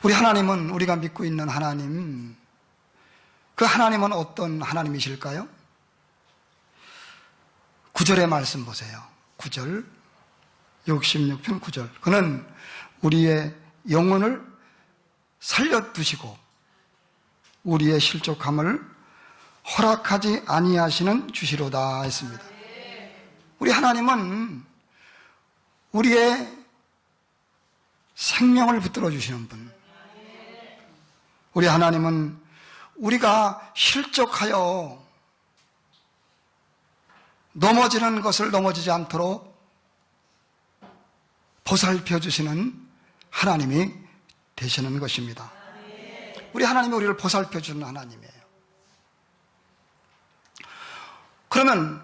우리 하나님은, 우리가 믿고 있는 하나님, 그 하나님은 어떤 하나님이실까요? 9절의 말씀 보세요. 9절, 66편 9절. 그는 우리의 영혼을 살려두시고 우리의 실족함을 허락하지 아니하시는 주시로다 했습니다. 우리 하나님은 우리의 생명을 붙들어 주시는 분. 우리 하나님은 우리가 실족하여 넘어지는 것을 넘어지지 않도록 보살펴 주시는 하나님이 되시는 것입니다. 우리 하나님이 우리를 보살펴 주는 하나님이에요. 그러면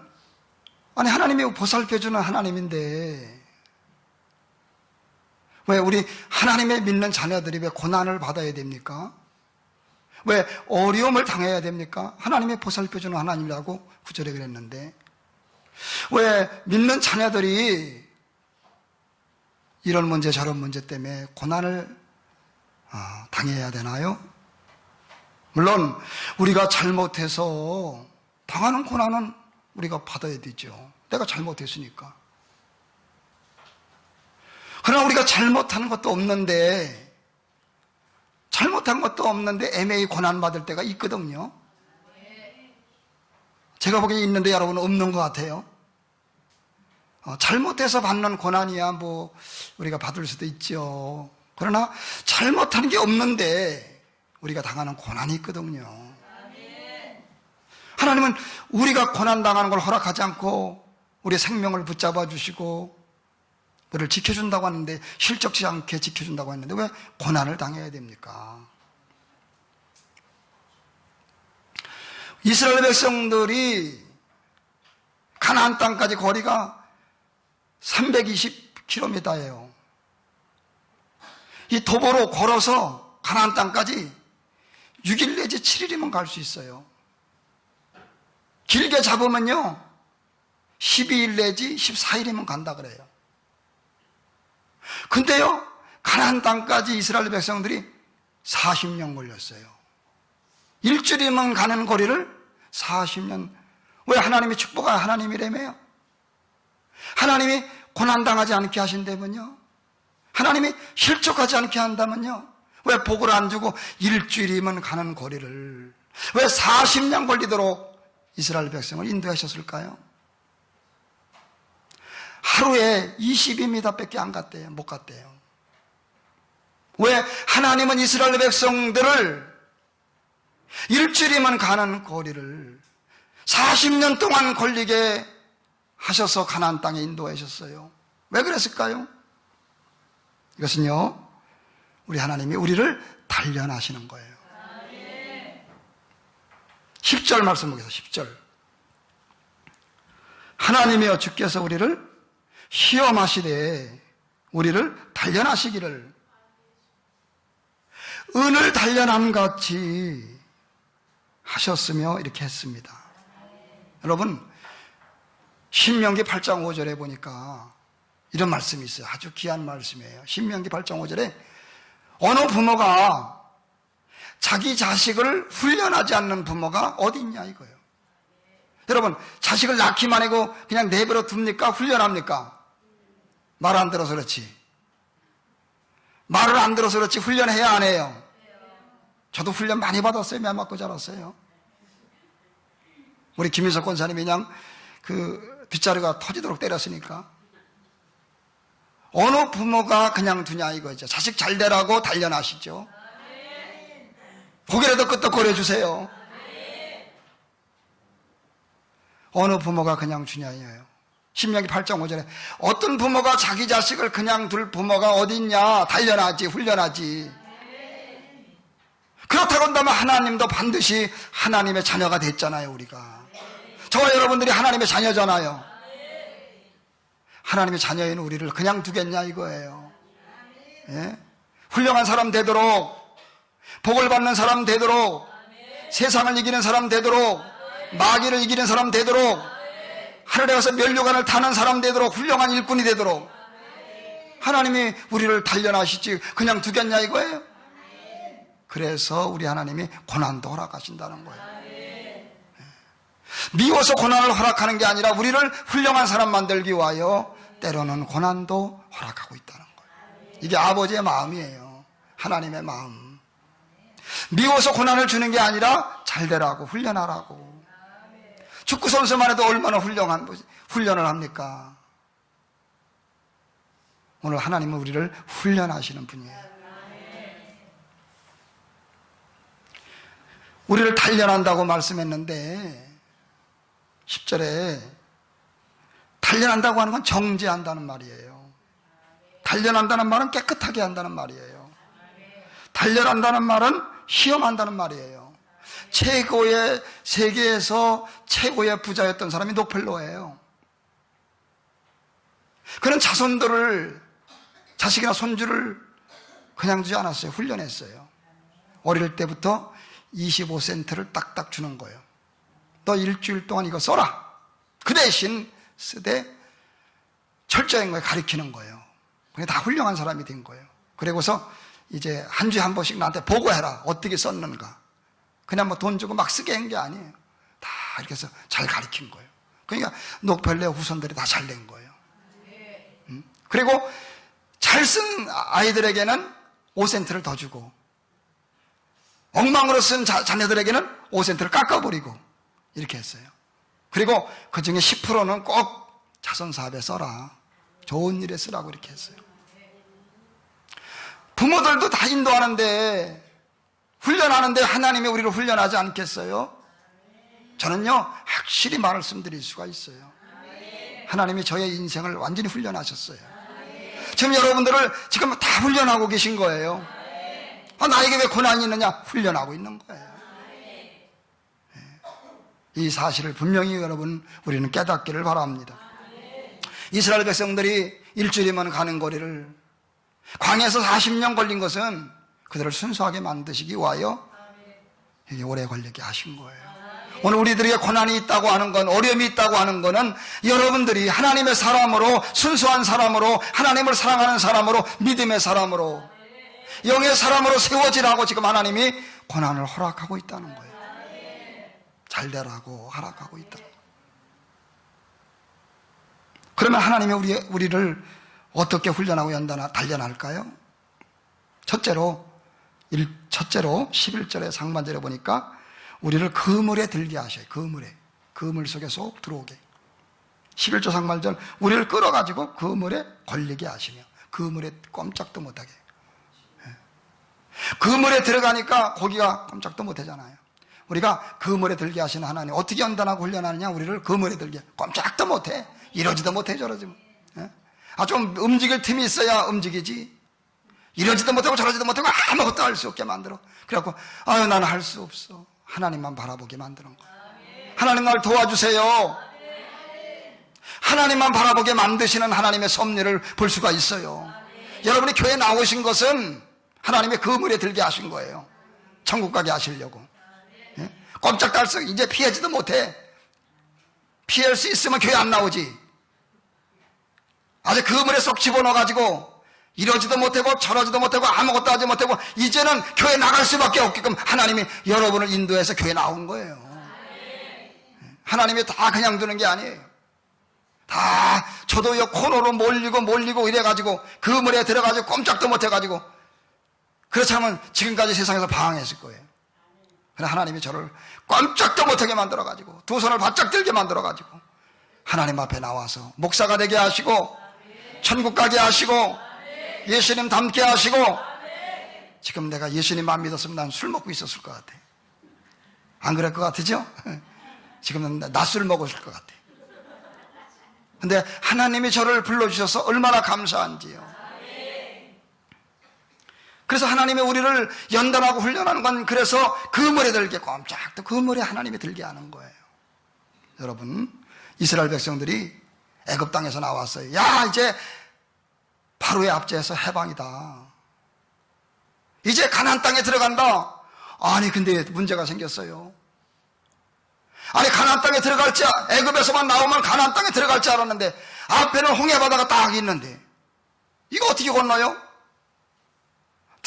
아니 하나님이 보살펴 주는 하나님인데 왜 우리 하나님의 믿는 자녀들이 왜 고난을 받아야 됩니까? 왜 어려움을 당해야 됩니까? 하나님의 보살펴 주는 하나님이라고 9절에 그랬는데 왜 믿는 자녀들이 이런 문제 저런 문제 때문에 고난을 당해야 되나요? 물론 우리가 잘못해서 당하는 고난은 우리가 받아야 되죠. 내가 잘못했으니까. 그러나 우리가 잘못한 것도 없는데 애매히 고난받을 때가 있거든요. 제가 보기엔 있는데 여러분은 없는 것 같아요. 잘못해서 받는 고난이야 뭐 우리가 받을 수도 있죠. 그러나 잘못한 게 없는데 우리가 당하는 고난이 있거든요. 하나님은 우리가 고난당하는 걸 허락하지 않고 우리의 생명을 붙잡아 주시고 우리를 지켜준다고 하는데 실적지 않게 지켜준다고 했는데 왜 고난을 당해야 됩니까? 이스라엘 백성들이 가나안 땅까지 거리가 320km예요. 이 도보로 걸어서 가나안 땅까지 6일 내지 7일이면 갈 수 있어요. 길게 잡으면요 12일 내지 14일이면 간다 그래요. 근데요 가나안 땅까지 이스라엘 백성들이 40년 걸렸어요. 일주일이면 가는 거리를 40년. 왜? 하나님이 축복한 하나님이라며요. 하나님이 고난당하지 않게 하신다면요, 하나님이 실족하지 않게 한다면요, 왜 복을 안 주고 일주일이면 가는 거리를 왜 40년 걸리도록 이스라엘 백성을 인도하셨을까요? 하루에 20m 밖에 안 갔대요. 못 갔대요. 왜? 하나님은 이스라엘 백성들을 일주일이면 가는 거리를 40년 동안 걸리게 하셔서 가나안 땅에 인도하셨어요. 왜 그랬을까요? 이것은요 우리 하나님이 우리를 단련하시는 거예요. 10절 말씀 보겠습니다. 10절. 하나님이여 주께서 우리를 시험하시되 우리를 단련하시기를 은을 단련함 같이 하셨으며 이렇게 했습니다. 여러분 신명기 8장 5절에 보니까 이런 말씀이 있어요. 아주 귀한 말씀이에요. 신명기 8장 5절에 어느 부모가 자기 자식을 훈련하지 않는 부모가 어디 있냐 이거예요. 여러분 자식을 낳기만 하고 그냥 내버려 둡니까? 훈련합니까? 말 안 들어서 그렇지. 말을 안 들어서 그렇지 훈련해야 안 해요. 저도 훈련 많이 받았어요. 매 맞고 자랐어요. 우리 김인석 권사님이 그냥 그 빗자루가 터지도록 때렸으니까. 어느 부모가 그냥 두냐 이거죠. 자식 잘 되라고 단련하시죠. 고개라도 끄떡거려 주세요. 어느 부모가 그냥 주냐 이거예요. 신명기 8장 5절에 어떤 부모가 자기 자식을 그냥 둘 부모가 어디 있냐. 단련하지 훈련하지. 그렇다고 한다면 하나님도 반드시 하나님의 자녀가 됐잖아요. 우리가 저와 여러분들이 하나님의 자녀잖아요. 하나님의 자녀인 우리를 그냥 두겠냐 이거예요. 예? 훌륭한 사람 되도록, 복을 받는 사람 되도록, 세상을 이기는 사람 되도록, 마귀를 이기는 사람 되도록, 하늘에 가서 면류관을 타는 사람 되도록, 훌륭한 일꾼이 되도록 하나님이 우리를 단련하시지 그냥 두겠냐 이거예요. 그래서 우리 하나님이 고난도 허락하신다는 거예요. 미워서 고난을 허락하는 게 아니라 우리를 훌륭한 사람 만들기 위하여 때로는 고난도 허락하고 있다는 거예요. 이게 아버지의 마음이에요. 하나님의 마음. 미워서 고난을 주는 게 아니라 잘 되라고, 훈련하라고. 축구선수만 해도 얼마나 훌륭한 훈련을 합니까? 오늘 하나님은 우리를 훈련하시는 분이에요. 우리를 단련한다고 말씀했는데 10절에 단련한다고 하는 건 정죄한다는 말이에요. 단련한다는 말은 깨끗하게 한다는 말이에요. 단련한다는 말은 시험한다는 말이에요. 세계에서 최고의 부자였던 사람이 노펠로예요. 그런 자손들을, 자식이나 손주를 그냥 주지 않았어요. 훈련했어요. 어릴 때부터 25센트를 딱딱 주는 거예요. 너 일주일 동안 이거 써라. 그 대신 쓰되 철저한 걸 가르치는 거예요. 그게 다 훌륭한 사람이 된 거예요. 그리고서 이제 한 주에 한 번씩 나한테 보고해라. 어떻게 썼는가. 그냥 뭐 돈 주고 막 쓰게 한 게 아니에요. 다 이렇게 해서 잘 가르친 거예요. 그러니까 노펠레 후손들이 다 잘 된 거예요. 그리고 잘 쓴 아이들에게는 5센트를 더 주고, 엉망으로 쓴 자녀들에게는 5센트를 깎아버리고 이렇게 했어요. 그리고 그 중에 10%는 꼭 자선사업에 써라. 좋은 일에 쓰라고 이렇게 했어요. 부모들도 다 인도하는데, 훈련하는데 하나님이 우리를 훈련하지 않겠어요? 저는요, 확실히 말씀드릴 수가 있어요. 하나님이 저의 인생을 완전히 훈련하셨어요. 지금 여러분들을 지금 다 훈련하고 계신 거예요. 나에게 왜 고난이 있느냐? 훈련하고 있는 거예요. 이 사실을 분명히 여러분, 우리는 깨닫기를 바랍니다. 이스라엘 백성들이 일주일이면 가는 거리를 광야에서 40년 걸린 것은 그들을 순수하게 만드시기 위하여 이게 오래 걸리게 하신 거예요. 오늘 우리들에게 고난이 있다고 하는 건, 어려움이 있다고 하는 거는 여러분들이 하나님의 사람으로, 순수한 사람으로, 하나님을 사랑하는 사람으로, 믿음의 사람으로, 영의 사람으로 세워지라고 지금 하나님이 고난을 허락하고 있다는 거예요. 잘 되라고 허락하고 있다는 거예요. 그러면 하나님이 우리를 어떻게 훈련하고 단련할까요? 첫째로 11절에 상반절에 보니까 우리를 그물에 들게 하셔요. 그물 속에 쏙 들어오게. 11조 상반절, 우리를 끌어가지고 그물에 걸리게 하시며 그물에 꼼짝도 못하게. 그물에 들어가니까 고기가 꼼짝도 못하잖아요. 우리가 그물에 들게 하시는 하나님, 어떻게 연단하고 훈련하느냐? 우리를 그물에 들게. 꼼짝도 못해. 이러지도 못해, 저러지 못. 좀 움직일 틈이 있어야 움직이지. 이러지도 못하고 저러지도 못하고 아무것도 할 수 없게 만들어. 그래갖고 나는 할 수 없어. 하나님만 바라보게 만드는 거예요. 하나님 날 도와주세요. 하나님만 바라보게 만드시는 하나님의 섭리를 볼 수가 있어요. 여러분이 교회에 나오신 것은 하나님의 그물에 들게 하신 거예요. 천국 가게 하시려고. 꼼짝도 할 수, 이제 피하지도 못해. 피할 수 있으면 교회 안 나오지. 아주 그물에 쏙 집어넣어가지고 이러지도 못하고 저러지도 못하고 아무것도 하지 못하고 이제는 교회 나갈 수밖에 없게끔 하나님이 여러분을 인도해서 교회 나온 거예요. 하나님이 다 그냥 두는 게 아니에요. 다 저도 이 코너로 몰리고 이래가지고 그물에 들어가지고 꼼짝도 못해가지고, 그렇지 않으면 지금까지 세상에서 방황했을 거예요. 그러나 하나님이 저를 꼼짝도 못하게 만들어가지고 두 손을 바짝 들게 만들어가지고 하나님 앞에 나와서 목사가 되게 하시고 천국 가게 하시고 예수님 닮게 하시고, 지금 내가 예수님만 믿었으면 난 술 먹고 있었을 것 같아. 안 그럴 것 같으죠? 지금은 낮술 먹었을 것 같아. 근데 하나님이 저를 불러주셔서 얼마나 감사한지요. 그래서 하나님이 우리를 연단하고 훈련하는 건 그래서 그물에 들게, 꼼짝도 그물에 하나님이 들게 하는 거예요. 여러분, 이스라엘 백성들이 애굽 땅에서 나왔어요. 야, 이제 바로의 압제에서 해방이다. 이제 가나안 땅에 들어간다. 아니 근데 문제가 생겼어요. 아니 가나안 땅에 들어갈지, 애굽에서만 나오면 가나안 땅에 들어갈 줄 알았는데 앞에는 홍해 바다가 딱 있는데 이거 어떻게 건너요?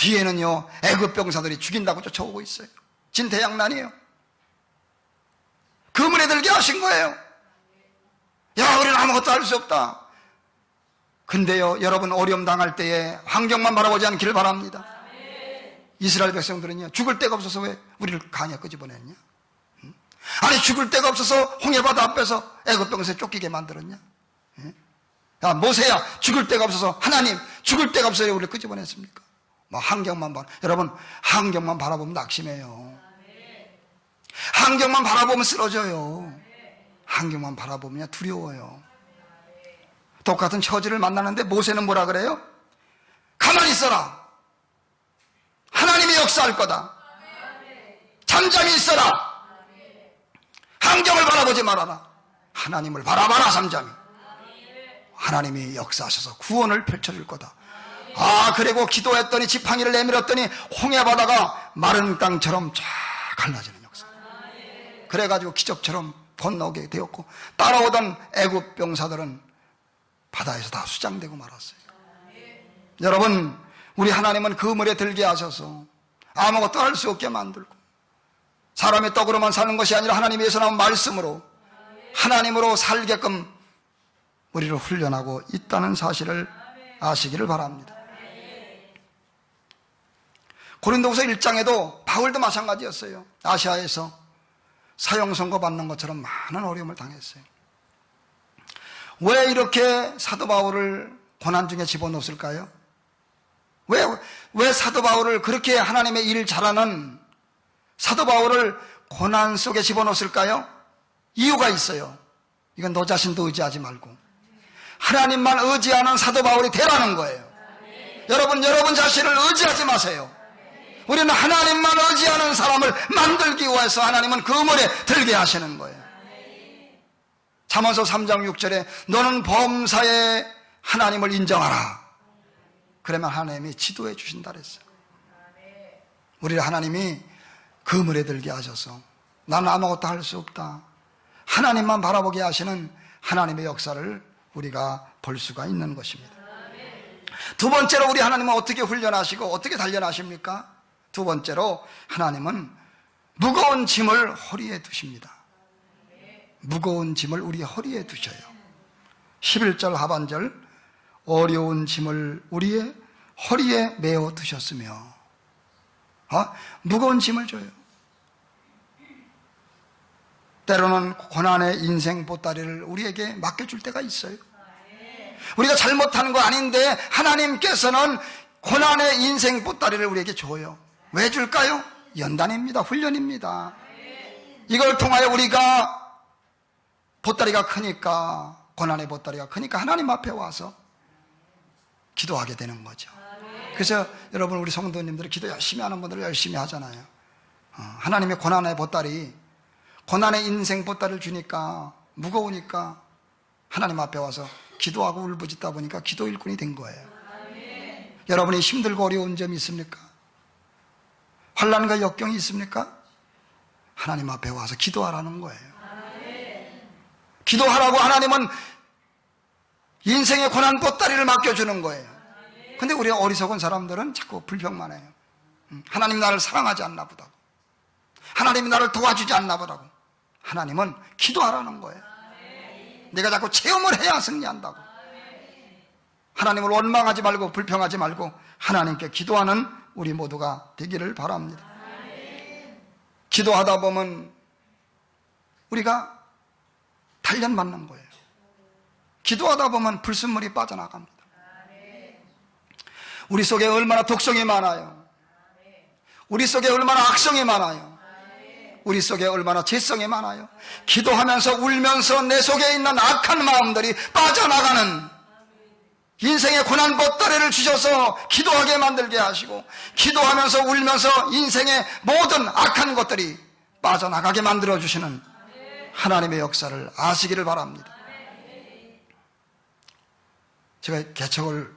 뒤에는요 애굽 병사들이 죽인다고 쫓아오고 있어요. 진퇴양난이에요. 그물에 들게 하신 거예요. 야, 우리는 아무것도 할 수 없다. 근데요, 여러분 어려움 당할 때에 환경만 바라보지 않기를 바랍니다. 이스라엘 백성들은요, 죽을 데가 없어서 왜 우리를 강에 끄집어냈냐? 아니, 죽을 데가 없어서 홍해바다 앞에서 애굽 병사에 쫓기게 만들었냐? 야, 모세야, 죽을 데가 없어서, 하나님, 죽을 데가 없어서 우리를 끄집어냈습니까? 뭐 환경만 여러분, 환경만 바라보면 낙심해요. 환경만 바라보면 쓰러져요. 환경만 바라보면 두려워요. 똑같은 처지를 만나는데 모세는 뭐라 그래요? 가만히 있어라. 하나님이 역사할 거다. 잠잠히 있어라. 환경을 바라보지 말아라. 하나님을 바라봐라. 잠잠히. 하나님이 역사하셔서 구원을 펼쳐줄 거다. 아, 그리고 기도했더니 지팡이를 내밀었더니 홍해바다가 마른 땅처럼 쫙 갈라지는 역사. 그래가지고 기적처럼 건너게 되었고, 따라오던 애굽 병사들은 바다에서 다 수장되고 말았어요. 여러분, 우리 하나님은 그물에 들게 하셔서 아무것도 할 수 없게 만들고, 사람의 떡으로만 사는 것이 아니라 하나님에서 나온 말씀으로 하나님으로 살게끔 우리를 훈련하고 있다는 사실을 아시기를 바랍니다. 고린도후서 1장에도 바울도 마찬가지였어요. 아시아에서 사형 선고 받는 것처럼 많은 어려움을 당했어요. 왜 이렇게 사도 바울을 고난 중에 집어넣었을까요? 왜 사도 바울을, 그렇게 하나님의 일 잘하는 사도 바울을 고난 속에 집어넣었을까요? 이유가 있어요. 이건 너 자신도 의지하지 말고 하나님만 의지하는 사도 바울이 되라는 거예요. 여러분 자신을 의지하지 마세요. 우리는 하나님만 의지하는 사람을 만들기 위해서 하나님은 그물에 들게 하시는 거예요. 잠언서 3장 6절에 너는 범사에 하나님을 인정하라. 그러면 하나님이 지도해 주신다 그랬어요. 우리를 하나님이 그물에 들게 하셔서 나는 아무것도 할 수 없다, 하나님만 바라보게 하시는 하나님의 역사를 우리가 볼 수가 있는 것입니다. 두 번째로 우리 하나님은 어떻게 훈련하시고 어떻게 단련하십니까? 두 번째로 하나님은 무거운 짐을 허리에 두십니다. 무거운 짐을 우리 허리에 두셔요. 11절 하반절, 어려운 짐을 우리의 허리에 메어 두셨으며, 무거운 짐을 줘요. 때로는 고난의 인생 보따리를 우리에게 맡겨줄 때가 있어요. 우리가 잘못하는 거 아닌데 하나님께서는 고난의 인생 보따리를 우리에게 줘요. 왜 줄까요? 연단입니다. 훈련입니다. 이걸 통하여 우리가 보따리가 크니까, 고난의 보따리가 크니까 하나님 앞에 와서 기도하게 되는 거죠. 그래서 여러분, 우리 성도님들이 기도 열심히 하는 분들 열심히 하잖아요. 하나님의 고난의 보따리, 고난의 인생 보따리를 주니까, 무거우니까 하나님 앞에 와서 기도하고 울부짖다 보니까 기도 일꾼이 된 거예요. 여러분이 힘들고 어려운 점이 있습니까? 환난과 역경이 있습니까? 하나님 앞에 와서 기도하라는 거예요. 기도하라고 하나님은 인생의 고난 보따리를 맡겨주는 거예요. 근데 우리 어리석은 사람들은 자꾸 불평만 해요. 하나님 나를 사랑하지 않나 보다고, 하나님이 나를 도와주지 않나 보다고. 하나님은 기도하라는 거예요. 내가 자꾸 체험을 해야 승리한다고. 하나님을 원망하지 말고 불평하지 말고 하나님께 기도하는 우리 모두가 되기를 바랍니다. 기도하다 보면 우리가 단련받는 거예요. 기도하다 보면 불순물이 빠져나갑니다. 우리 속에 얼마나 독성이 많아요. 우리 속에 얼마나 악성이 많아요. 우리 속에 얼마나 죄성이 많아요. 기도하면서 울면서 내 속에 있는 악한 마음들이 빠져나가는, 인생의 고난 보따리를 주셔서 기도하게 만들게 하시고, 기도하면서 울면서 인생의 모든 악한 것들이 빠져나가게 만들어주시는 하나님의 역사를 아시기를 바랍니다. 제가 개척을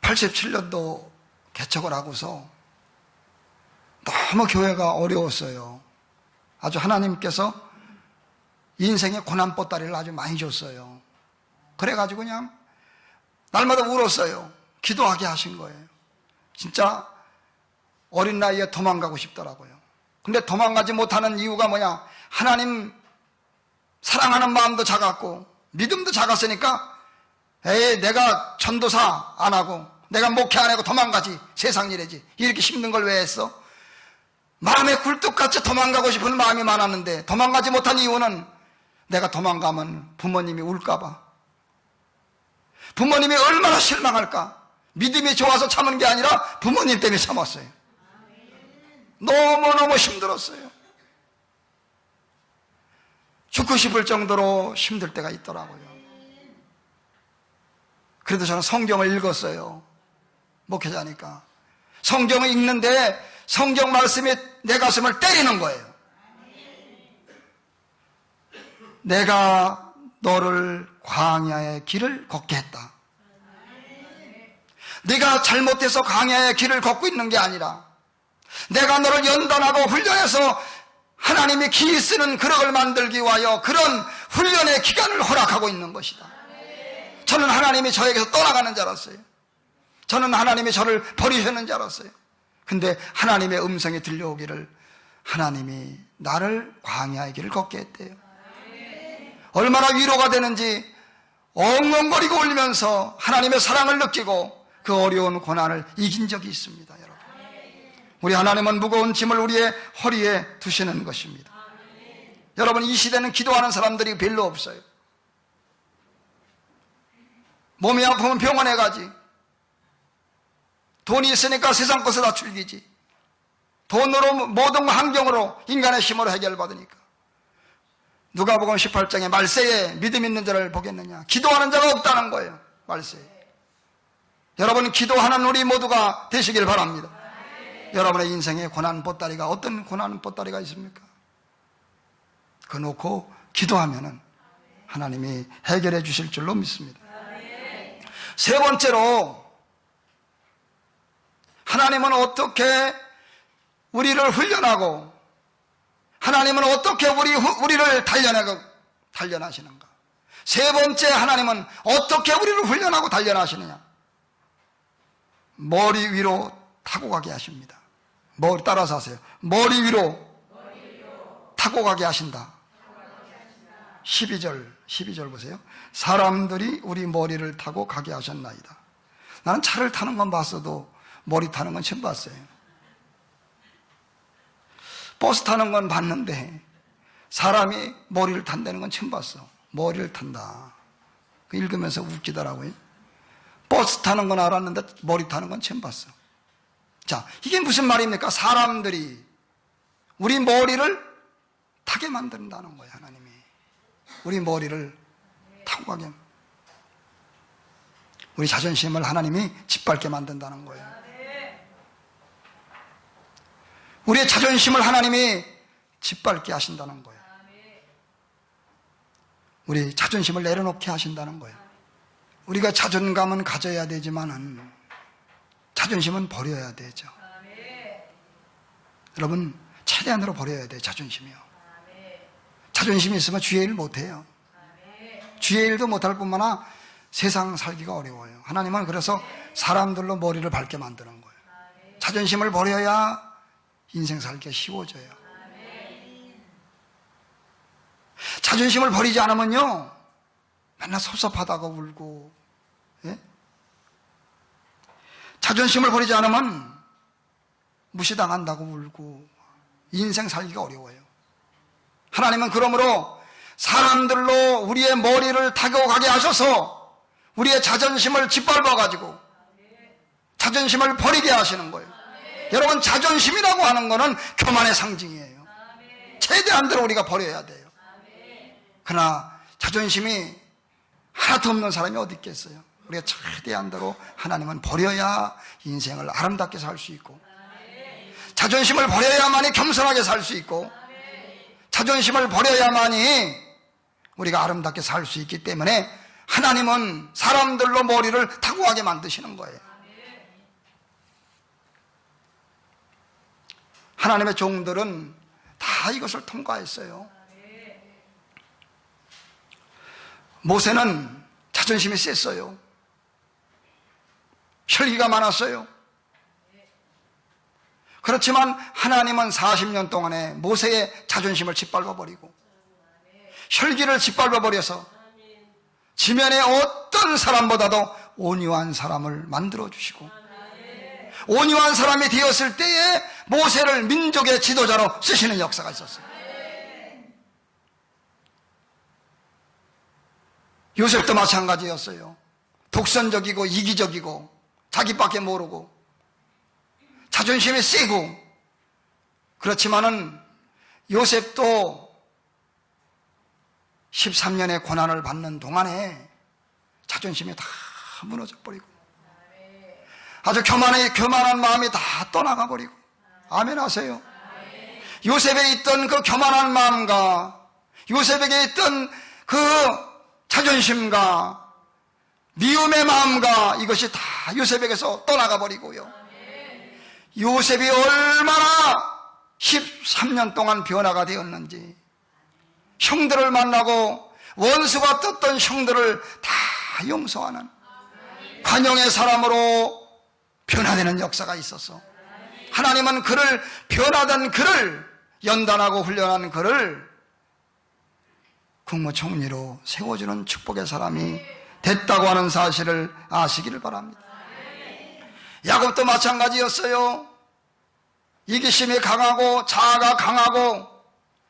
87년도 개척을 하고서 너무 교회가 어려웠어요. 아주 하나님께서 인생의 고난 보따리를 아주 많이 줬어요. 그래가지고 그냥 날마다 울었어요. 기도하게 하신 거예요. 진짜 어린 나이에 도망가고 싶더라고요. 근데 도망가지 못하는 이유가 뭐냐? 하나님 사랑하는 마음도 작았고 믿음도 작았으니까 에이 내가 전도사 안 하고 내가 목회 안 하고 도망가지, 세상 일이지, 이렇게 힘든 걸 왜 했어? 마음에 굴뚝같이 도망가고 싶은 마음이 많았는데 도망가지 못한 이유는 내가 도망가면 부모님이 울까봐, 부모님이 얼마나 실망할까. 믿음이 좋아서 참은 게 아니라 부모님 때문에 참았어요. 너무너무 힘들었어요. 죽고 싶을 정도로 힘들 때가 있더라고요. 그래도 저는 성경을 읽었어요. 목회자니까. 성경을 읽는데 성경 말씀이 내 가슴을 때리는 거예요. 내가 너를 광야의 길을 걷게 했다. 네가 잘못해서 광야의 길을 걷고 있는 게 아니라 내가 너를 연단하고 훈련해서 하나님이 기 쓰는 그릇을 만들기 위하여 그런 훈련의 기간을 허락하고 있는 것이다. 저는 하나님이 저에게서 떠나가는 줄 알았어요. 저는 하나님이 저를 버리셨는 줄 알았어요. 근데 하나님의 음성이 들려오기를 하나님이 나를 광야의 길을 걷게 했대요. 얼마나 위로가 되는지 엉엉거리고 울면서 하나님의 사랑을 느끼고 그 어려운 고난을 이긴 적이 있습니다. 여러분, 우리 하나님은 무거운 짐을 우리의 허리에 두시는 것입니다. 여러분, 이 시대는 기도하는 사람들이 별로 없어요. 몸이 아프면 병원에 가지, 돈이 있으니까 세상 것을 다 즐기지, 돈으로 모든 환경으로 인간의 힘으로 해결받으니까. 누가복음 18장에 말세에 믿음 있는 자를 보겠느냐, 기도하는 자가 없다는 거예요. 말세에. 여러분, 기도하는 우리 모두가 되시길 바랍니다. 여러분의 인생에 고난 보따리가, 어떤 고난 보따리가 있습니까? 그거 놓고 기도하면은 하나님이 해결해 주실 줄로 믿습니다. 세 번째로, 하나님은 어떻게 우리를 훈련하고 하나님은 어떻게 우리를 단련하시는가? 세 번째, 하나님은 어떻게 우리를 훈련하고 단련하시느냐? 머리 위로 타고 가게 하십니다. 머리 따라서 하세요. 머리 위로 타고 가게 하신다. 12절 보세요. 사람들이 우리 머리를 타고 가게 하셨나이다. 나는 차를 타는 건 봤어도 머리 타는 건 처음 봤어요. 버스 타는 건 봤는데 사람이 머리를 탄다는 건 처음 봤어. 머리를 탄다. 읽으면서 웃기더라고요. 버스 타는 건 알았는데 머리 타는 건 처음 봤어. 자, 이게 무슨 말입니까? 사람들이 우리 머리를 타게 만든다는 거예요. 하나님이 우리 머리를 타고 가게, 우리 자존심을 하나님이 짓밟게 만든다는 거예요. 우리의 자존심을 하나님이 짓밟게 하신다는 거예요. 우리 자존심을 내려놓게 하신다는 거예요. 우리가 자존감은 가져야 되지만은 자존심은 버려야 되죠. 여러분, 최대한으로 버려야 돼요. 자존심이요. 자존심이 있으면 주의 일 못해요. 주의 일도 못할 뿐만 아니라 세상 살기가 어려워요. 하나님은 그래서 사람들로 머리를 밟게 만드는 거예요. 자존심을 버려야 인생 살기가 쉬워져요. 자존심을 버리지 않으면요, 맨날 섭섭하다고 울고, 예? 자존심을 버리지 않으면 무시당한다고 울고 인생 살기가 어려워요. 하나님은 그러므로 사람들로 우리의 머리를 타고 가게 하셔서 우리의 자존심을 짓밟아가지고 자존심을 버리게 하시는 거예요. 여러분, 자존심이라고 하는 것은 교만의 상징이에요. 최대한대로 우리가 버려야 돼요. 그러나 자존심이 하나도 없는 사람이 어디 있겠어요? 우리가 최대한대로 하나님은 버려야 인생을 아름답게 살 수 있고, 자존심을 버려야만이 겸손하게 살 수 있고, 자존심을 버려야만이 우리가 아름답게 살 수 있기 때문에 하나님은 사람들로 머리를 타고 가게 만드시는 거예요. 하나님의 종들은 다 이것을 통과했어요. 모세는 자존심이 셌어요. 혈기가 많았어요. 그렇지만 하나님은 40년 동안에 모세의 자존심을 짓밟아버리고 혈기를 짓밟아버려서 지면의 어떤 사람보다도 온유한 사람을 만들어주시고 온유한 사람이 되었을 때에 모세를 민족의 지도자로 쓰시는 역사가 있었어요. 요셉도 마찬가지였어요. 독선적이고 이기적이고 자기밖에 모르고 자존심이 세고, 그렇지만은 요셉도 13년의 고난을 받는 동안에 자존심이 다 무너져 버리고 아주 교만한 마음이 다 떠나가 버리고, 아멘 하세요. 요셉에 있던 그 교만한 마음과 요셉에게 있던 그 자존심과 미움의 마음과 이것이 다 요셉에게서 떠나가 버리고요. 요셉이 얼마나 13년 동안 변화가 되었는지, 형들을 만나고 원수가 떴던 형들을 다 용서하는 관용의 사람으로 변화되는 역사가 있어서 하나님은 그를, 변화된 그를, 연단하고 훈련한 그를 국무총리로 세워주는 축복의 사람이 됐다고 하는 사실을 아시기를 바랍니다. 야곱도 마찬가지였어요. 이기심이 강하고 자아가 강하고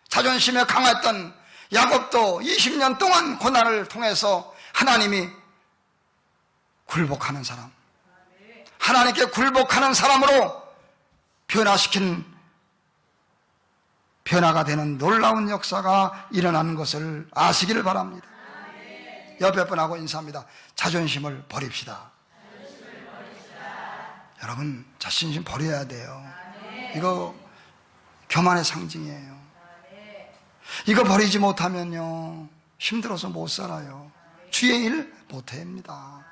자존심이 강했던 야곱도 20년 동안 고난을 통해서 하나님이 굴복하는 사람, 하나님께 굴복하는 사람으로 변화가 되는 놀라운 역사가 일어나는 것을 아시기를 바랍니다. 옆에 분하고 인사합니다. 자존심을 버립시다. 여러분, 자존심 버려야 돼요. 이거 교만의 상징이에요. 이거 버리지 못하면요, 힘들어서 못 살아요. 주의 일 못합니다.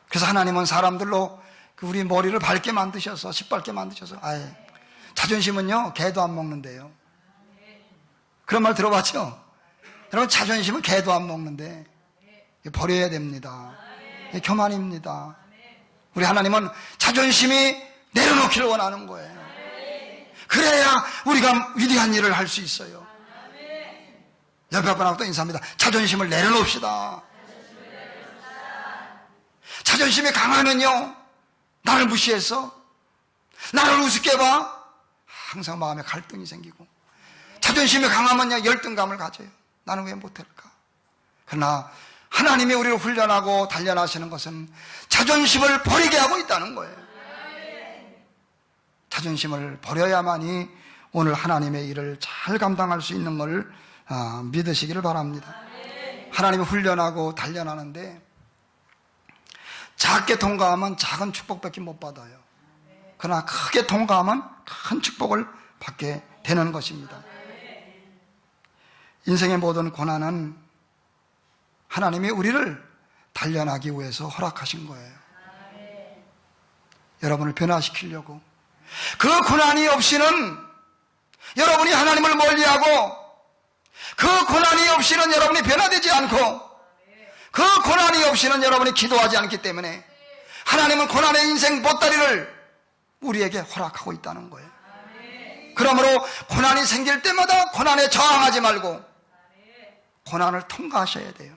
그래서 하나님은 사람들로 우리 머리를 밝게 만드셔서, 시뻘게 만드셔서, 자존심은요, 개도 안 먹는데요. 그런 말 들어봤죠? 여러분, 자존심은 개도 안 먹는데 버려야 됩니다. 교만입니다. 우리 하나님은 자존심이 내려놓기를 원하는 거예요. 그래야 우리가 위대한 일을 할 수 있어요. 옆에 분하고 또 인사합니다. 자존심을 내려놓읍시다. 자존심이 강하면요, 나를 무시해서 나를 우습게 봐, 항상 마음에 갈등이 생기고, 자존심이 강하면요, 열등감을 가져요. 나는 왜 못할까? 그러나 하나님이 우리를 훈련하고 단련하시는 것은 자존심을 버리게 하고 있다는 거예요. 자존심을 버려야만이 오늘 하나님의 일을 잘 감당할 수 있는 걸 믿으시기를 바랍니다. 하나님이 훈련하고 단련하는데 작게 통과하면 작은 축복밖에 못 받아요. 그러나 크게 통과하면 큰 축복을 받게 되는 것입니다. 인생의 모든 고난은 하나님이 우리를 단련하기 위해서 허락하신 거예요. 여러분을 변화시키려고. 그 고난이 없이는 여러분이 하나님을 멀리하고, 그 고난이 없이는 여러분이 변화되지 않고, 그 고난이 없이는 여러분이 기도하지 않기 때문에 하나님은 고난의 인생 보따리를 우리에게 허락하고 있다는 거예요. 그러므로 고난이 생길 때마다 고난에 저항하지 말고 고난을 통과하셔야 돼요.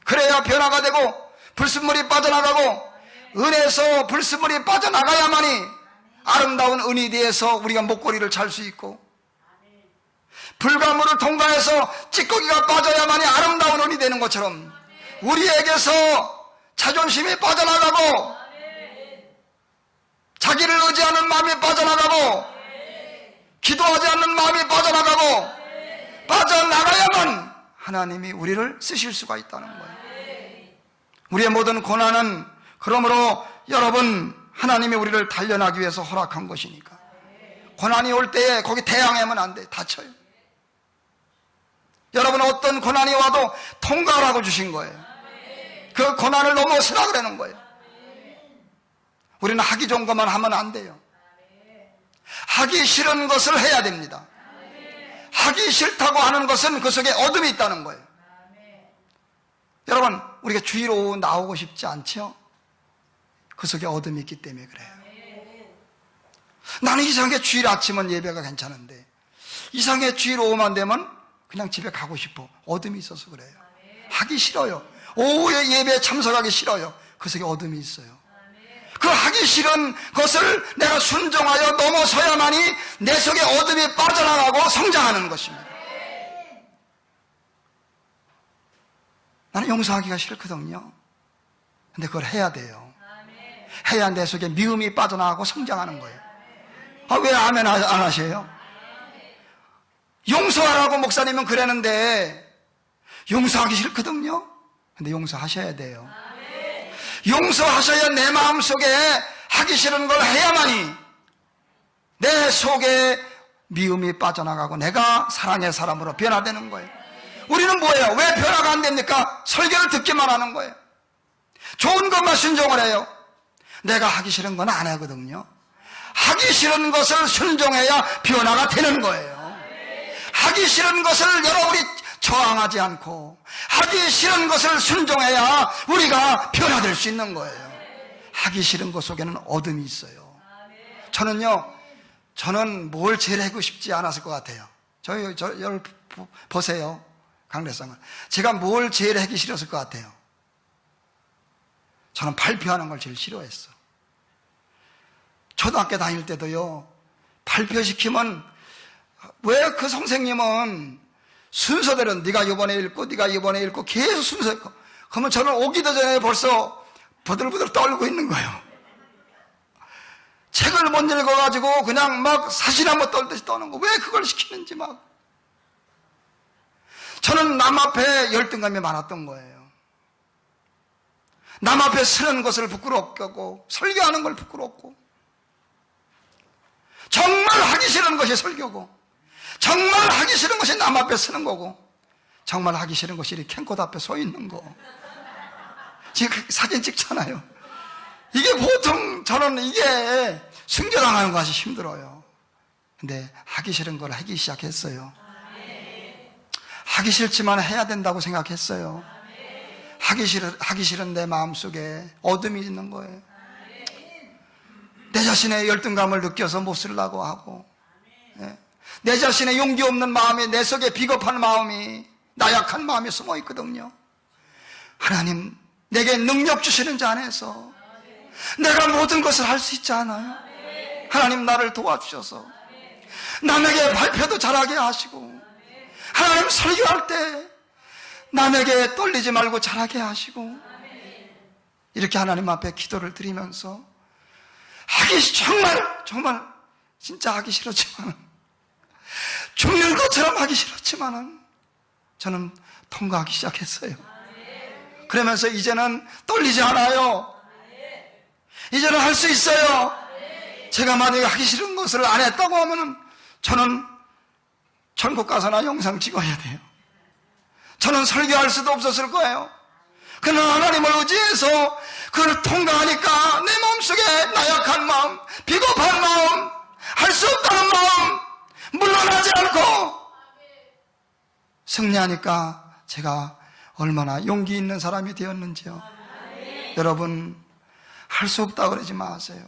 그래야 변화가 되고 불순물이 빠져나가고, 은에서 불순물이 빠져나가야만이 아름다운 은이 되어서 우리가 목걸이를 찰 수 있고, 불가물을 통과해서 찌꺼기가 빠져야만이 아름다운 은이 되는 것처럼 우리에게서 자존심이 빠져나가고 자기를 의지하는 마음이 빠져나가고 기도하지 않는 마음이 빠져나가야만 하나님이 우리를 쓰실 수가 있다는 거예요. 우리의 모든 고난은 그러므로 여러분, 하나님이 우리를 단련하기 위해서 허락한 것이니까 고난이 올 때에 거기 대항하면 안 돼. 다쳐요. 여러분, 어떤 고난이 와도 통과하라고 주신 거예요. 그 고난을 넘어서라 그러는 거예요. 우리는 하기 좋은 것만 하면 안 돼요. 하기 싫은 것을 해야 됩니다. 하기 싫다고 하는 것은 그 속에 어둠이 있다는 거예요. 여러분, 우리가 주위로 나오고 싶지 않죠? 그 속에 어둠이 있기 때문에 그래요. 나는 이상하게 주일 아침은 예배가 괜찮은데 이상하게 주일 오후만 되면 그냥 집에 가고 싶어. 어둠이 있어서 그래요. 하기 싫어요. 오후에 예배에 참석하기 싫어요. 그 속에 어둠이 있어요. 그 하기 싫은 것을 내가 순종하여 넘어서야만이 내 속에 어둠이 빠져나가고 성장하는 것입니다. 나는 용서하기가 싫거든요. 근데 그걸 해야 돼요. 해야 내 속에 미움이 빠져나가고 성장하는 거예요. 왜 아멘 안 하세요? 용서하라고 목사님은 그랬는데 용서하기 싫거든요. 근데 용서하셔야 돼요. 용서하셔야 내 마음속에 하기 싫은 걸 해야만이 내 속에 미움이 빠져나가고 내가 사랑의 사람으로 변화되는 거예요. 우리는 뭐예요? 왜 변화가 안 됩니까? 설교를 듣기만 하는 거예요. 좋은 것만 순종을 해요. 내가 하기 싫은 건 안 하거든요. 하기 싫은 것을 순종해야 변화가 되는 거예요. 하기 싫은 것을 여러분이 저항하지 않고 하기 싫은 것을 순종해야 우리가 변화될 수 있는 거예요. 하기 싫은 것 속에는 어둠이 있어요. 저는 뭘 제일 하고 싶지 않았을 것 같아요. 여러분 보세요. 강대상을 제가 뭘 제일 하기 싫었을 것 같아요. 저는 발표하는 걸 제일 싫어했어. 초등학교 다닐 때도요, 발표시키면 왜 그 선생님은 순서대로 네가 이번에 읽고 네가 이번에 읽고 계속 순서 읽고, 그러면 저는 오기도 전에 벌써 부들부들 떨고 있는 거예요. 책을 못 읽어가지고 그냥 막 사실 한번 떨듯이 떠는 거. 왜 그걸 시키는지 막. 저는 남 앞에 열등감이 많았던 거예요. 남 앞에 서는 것을 부끄럽게 하고 설교하는 걸 부끄럽고, 정말 하기 싫은 것이 설교고, 정말 하기 싫은 것이 남 앞에 서는 거고, 정말 하기 싫은 것이 이렇게 캠코더 앞에 서 있는 거. 지금 사진 찍잖아요. 이게 보통 저는 이게 순교당하는 것이 힘들어요. 근데 하기 싫은 걸 하기 시작했어요. 하기 싫지만 해야 된다고 생각했어요. 하기 싫은 내 마음속에 어둠이 있는 거예요. 내 자신의 열등감을 느껴서 못 쓰려고 하고, 내 자신의 용기 없는 마음이, 내 속에 비겁한 마음이, 나약한 마음이 숨어 있거든요. 하나님, 내게 능력 주시는 자 안에서 내가 모든 것을 할 수 있지 않아요? 하나님, 나를 도와주셔서 남에게 발표도 잘하게 하시고, 하나님, 설교할 때 남에게 떨리지 말고 잘하게 하시고, 이렇게 하나님 앞에 기도를 드리면서 정말 진짜 하기 싫었지만, 죽는 것처럼 하기 싫었지만은 저는 통과하기 시작했어요. 그러면서 이제는 떨리지 않아요. 이제는 할 수 있어요. 제가 만약에 하기 싫은 것을 안 했다고 하면은 저는 천국 가서나 영상 찍어야 돼요. 저는 설교할 수도 없었을 거예요. 그러나 하나님을 의지해서 그걸 통과하니까 내 마음속에 나약한 마음, 비겁한 마음, 할 수 없다는 마음 물러나지 않고 승리하니까 제가 얼마나 용기 있는 사람이 되었는지요. 여러분, 할 수 없다고 그러지 마세요.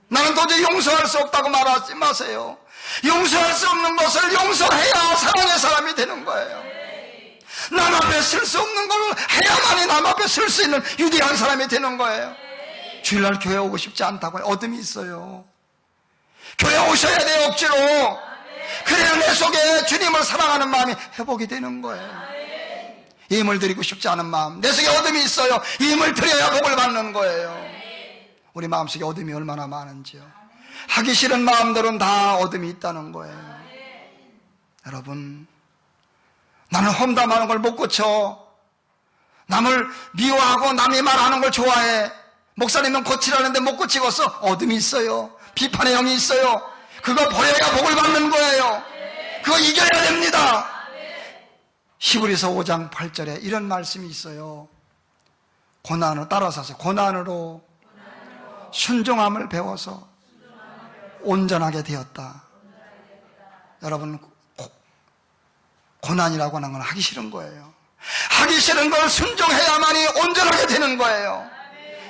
나는 도저히 용서할 수 없다고 말하지 마세요. 용서할 수 없는 것을 용서해야 사랑의 사람이 되는 거예요. 남 앞에 쓸 수 없는 걸 해야만이 남 앞에 쓸 수 있는 위대한 사람이 되는 거예요. 주일날 교회 오고 싶지 않다고 어둠이 있어요. 교회 오셔야 돼요, 억지로. 그래야 내 속에 주님을 사랑하는 마음이 회복이 되는 거예요. 예물 드리고 싶지 않은 마음, 내 속에 어둠이 있어요. 예물 드려야 복을 받는 거예요. 우리 마음속에 어둠이 얼마나 많은지요. 하기 싫은 마음들은 다 어둠이 있다는 거예요. 여러분, 나는 험담하는 걸 못 고쳐. 남을 미워하고 남이 말하는 걸 좋아해. 목사님은 고치라는데 못 고치겠어. 어둠이 있어요. 비판의 영이 있어요. 그거 버려야 복을 받는 거예요. 그거 이겨야 됩니다. 히브리서 5장 8절에 이런 말씀이 있어요. 고난으로 따라서 하세요. 고난으로 순종함을 배워서 온전하게 되었다. 여러분, 고난이라고 하는 건 하기 싫은 거예요. 하기 싫은 걸 순종해야만이 온전하게 되는 거예요.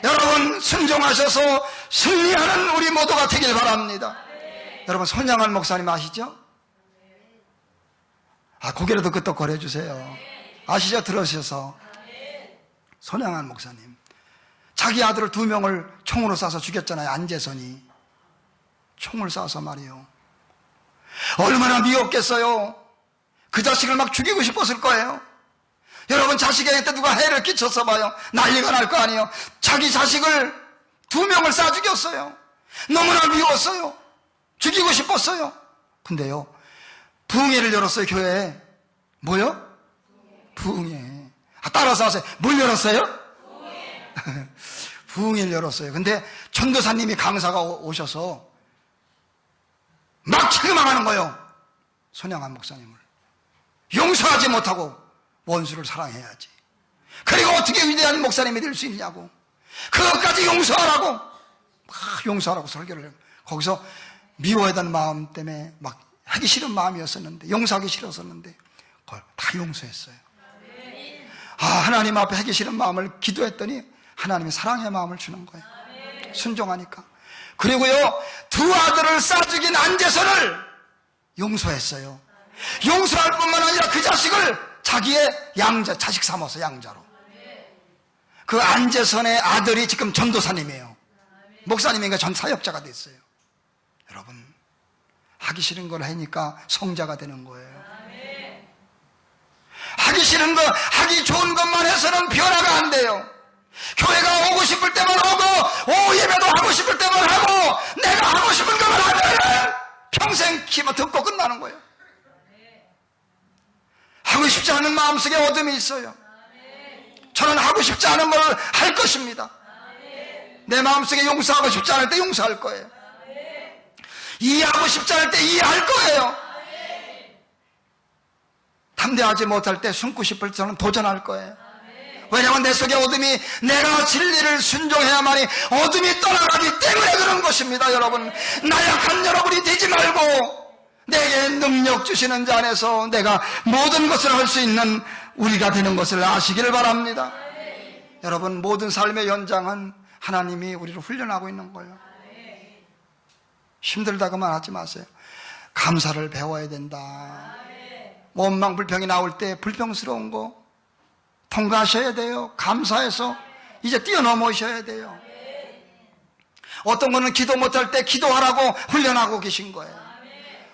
여러분, 순종하셔서 승리하는 우리 모두가 되길 바랍니다. 여러분 손양한 목사님 아시죠? 고개라도 끄덕거려 주세요. 아시죠? 들으셔서. 손양한 목사님, 자기 아들을 2명을 총으로 쏴서 죽였잖아요. 안재선이 총을 쏴서 말이요, 얼마나 미웠겠어요. 그 자식을 막 죽이고 싶었을 거예요. 여러분, 자식에게 누가 해를 끼쳤어 봐요, 난리가 날 거 아니에요. 자기 자식을 2명을 쏴 죽였어요. 너무나 미웠어요. 죽이고 싶었어요. 근데요, 부흥회를 열었어요. 교회에. 뭐요? 부흥회. 따라서 하세요. 뭘 열었어요? 부흥회를 열었어요. 근데 전도사님이 강사가 오셔서 막 책망하는 거예요. 손양한 목사님을. 용서하지 못하고 원수를 사랑해야지. 그리고 어떻게 위대한 목사님이 될 수 있냐고. 그것까지 용서하라고. 막 용서하라고 설교를 해요. 거기서 미워야 되는 마음 때문에 막 하기 싫은 마음이었었는데, 용서하기 싫었었는데 그걸 다 용서했어요. 하나님 앞에 하기 싫은 마음을 기도했더니 하나님이 사랑의 마음을 주는 거예요. 순종하니까. 그리고요, 2 아들을 쏴 죽인 안재선을 용서했어요. 용서할 뿐만 아니라 그 자식을 자기의 양자, 자식 삼아서 양자로. 그 안재선의 아들이 지금 전도사님이에요. 목사님인가 전 사역자가 됐어요. 여러분, 하기 싫은 걸 하니까 성자가 되는 거예요. 하기 싫은 거, 하기 좋은 것만 해서는 변화가 안 돼요. 교회가 오고 싶을 때만 오고, 오후 예배도 하고 싶을 때만 하고, 내가 하고 싶은 것만 하면 평생 기만 듣고 끝나는 거예요. 하고 싶지 않은 마음속에 어둠이 있어요. 저는 하고 싶지 않은 걸 할 것입니다. 내 마음속에 용서하고 싶지 않을 때 용서할 거예요. 이해하고 싶지 않을 때 이해할 거예요. 담대하지 못할 때 숨고 싶을 때 저는 도전할 거예요. 왜냐하면 내 속에 어둠이, 내가 진리를 순종해야만이 어둠이 떠나가기 때문에 그런 것입니다. 여러분, 나약한 여러분이 되지 말고 내게 능력 주시는 자 안에서 내가 모든 것을 할 수 있는 우리가 되는 것을 아시기를 바랍니다. 여러분, 모든 삶의 연장은 하나님이 우리를 훈련하고 있는 거예요. 힘들다고만 하지 마세요. 감사를 배워야 된다. 원망 불평이 나올 때 불평스러운 거 통과하셔야 돼요. 감사해서 이제 뛰어넘으셔야 돼요. 어떤 거는 기도 못할 때 기도하라고 훈련하고 계신 거예요.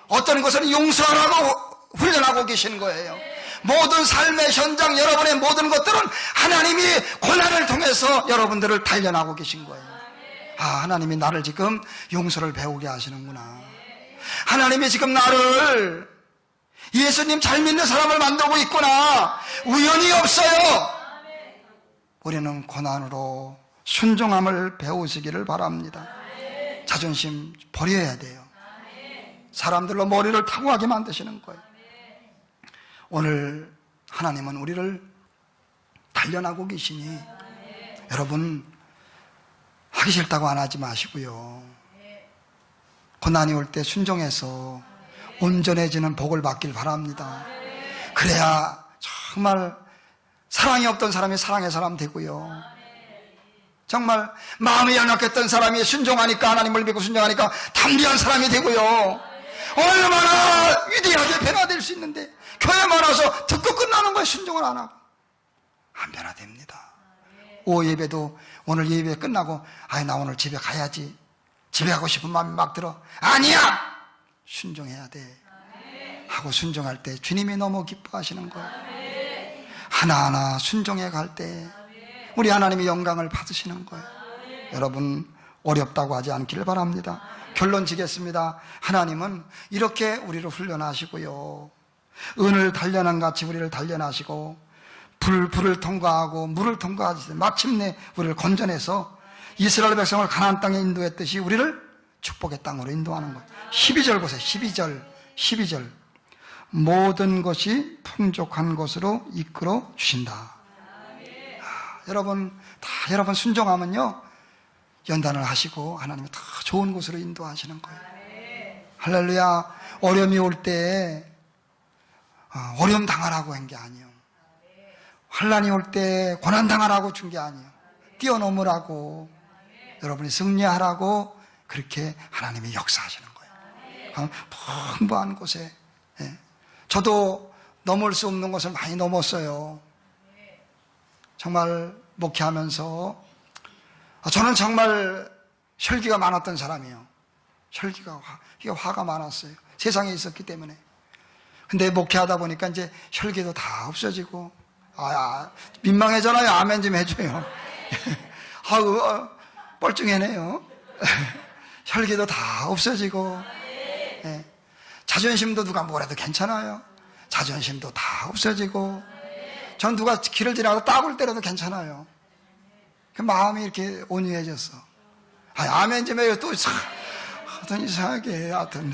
어떤 것은 용서하라고 훈련하고 계신 거예요. 모든 삶의 현장, 여러분의 모든 것들은 하나님이 고난을 통해서 여러분들을 단련하고 계신 거예요. 하나님이 나를 지금 용서를 배우게 하시는구나. 하나님이 지금 나를 예수님 잘 믿는 사람을 만들고 있구나. 우연이 없어요. 우리는 고난으로 순종함을 배우시기를 바랍니다. 자존심 버려야 돼요. 사람들로 머리를 타고 하게 만드시는 거예요. 오늘 하나님은 우리를 단련하고 계시니 여러분, 하기 싫다고 안 하지 마시고요, 고난이 올 때 순종해서 온전해지는 복을 받길 바랍니다. 그래야 정말 사랑이 없던 사람이 사랑의 사람 되고요, 정말 마음이 연약했던 사람이 순종하니까, 하나님을 믿고 순종하니까 담대한 사람이 되고요, 얼마나 위대하게 변화될 수 있는데 교회만 와서 듣고 끝나는 거예요. 순종을 안 하고. 안 변화됩니다. 오후 예배도 오늘 예배 끝나고 나 오늘 집에 가야지, 집에 가고 싶은 마음이 막 들어. 아니야! 순종해야 돼 하고 순종할 때 주님이 너무 기뻐하시는 거예요. 하나하나 순종해 갈 때 우리 하나님이 영광을 받으시는 거예요. 여러분, 어렵다고 하지 않기를 바랍니다. 결론 지겠습니다. 하나님은 이렇게 우리를 훈련하시고요, 은을 단련한 같이 우리를 단련하시고 불을 통과하고 물을 통과하시되 마침내 우리를 건져내서 이스라엘 백성을 가나안 땅에 인도했듯이 우리를 축복의 땅으로 인도하는 거예요. 12절 보세요. 12절 모든 것이 풍족한 것으로 이끌어 주신다. 여러분, 다 여러분 순종하면요, 연단을 하시고 하나님이 다 좋은 곳으로 인도하시는 거예요. 할렐루야. 어려움이 올 때 어려움 당하라고 한 게 아니에요. 환난이 올 때 고난 당하라고 준 게 아니에요. 뛰어넘으라고, 여러분이 승리하라고 그렇게 하나님이 역사하시는 거예요. 풍부한 곳에. 예. 저도 넘을 수 없는 것을 많이 넘었어요. 정말 목회하면서 저는 정말 혈기가 많았던 사람이에요. 화가 많았어요. 세상에 있었기 때문에. 근데 목회하다 보니까 이제 혈기도 다 없어지고, 민망해잖아요. 아멘 좀 해줘요. 뻘쭘해네요. 혈기도 다 없어지고, 예. 자존심도 누가 뭐래도 괜찮아요. 자존심도 다 없어지고, 전 누가 길을 지나가서 따을 때려도 괜찮아요. 그 마음이 이렇게 온유해졌어. 아멘 좀 해요. 또 하여튼 이상하게 하여튼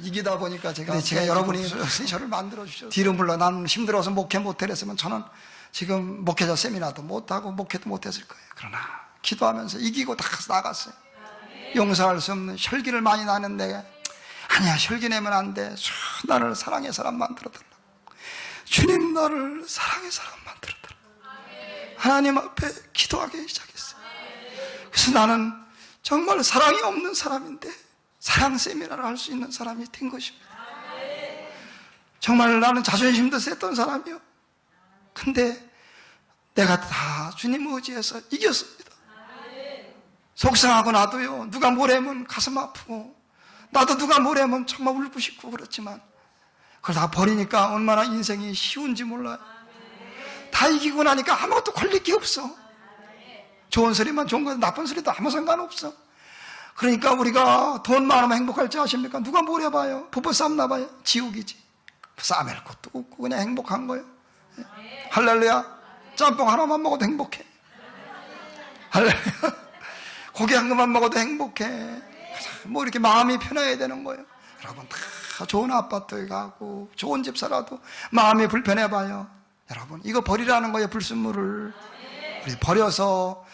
이기다 보니까 제가 여러분이 저를 만들어주셔서 뒤로 물러 나는 힘들어서 목회 못했으면 저는 지금 목회자 세미나도 못하고 목회도 못했을 거예요. 그러나 기도하면서 이기고 다 나갔어요. 용서할 수 없는 혈기를 많이 나는데 아니야, 혈기 내면 안 돼. 나를 사랑의 사람 만들어달라고. 주님, 나를 사랑의 사람 만들어달라고 하나님 앞에 기도하기 시작했어요. 그래서 나는 정말 사랑이 없는 사람인데 사랑 세미나를 할 수 있는 사람이 된 것입니다. 정말 나는 자존심도 셌던 사람이요. 근데 내가 다 주님 의지해서 이겼습니다. 속상하고 나도요, 누가 뭐래면 가슴 아프고, 나도 누가 뭐래면 정말 울고 싶고 그렇지만, 그걸 다 버리니까 얼마나 인생이 쉬운지 몰라요. 다 이기고 나니까 아무것도 걸릴 게 없어. 좋은 소리만 좋은 거, 나쁜 소리도 아무 상관없어. 그러니까 우리가 돈 많으면 행복할지 아십니까? 누가 뭐래봐요? 부부싸움 나봐요? 지옥이지. 싸움할 것도 없고 그냥 행복한 거예요. 할렐루야. 짬뽕 하나만 먹어도 행복해. 할렐루야. 고기 한 그릇만 먹어도 행복해. 뭐 이렇게 마음이 편해야 되는 거예요. 여러분, 다 좋은 아파트에 가고 좋은 집 살아도 마음이 불편해봐요. 여러분, 이거 버리라는 거예요. 불순물을 우리 버려서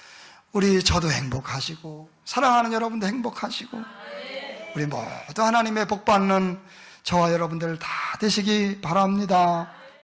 우리 저도 행복하시고 사랑하는 여러분도 행복하시고 우리 모두 하나님의 복 받는 저와 여러분들 다 되시기 바랍니다.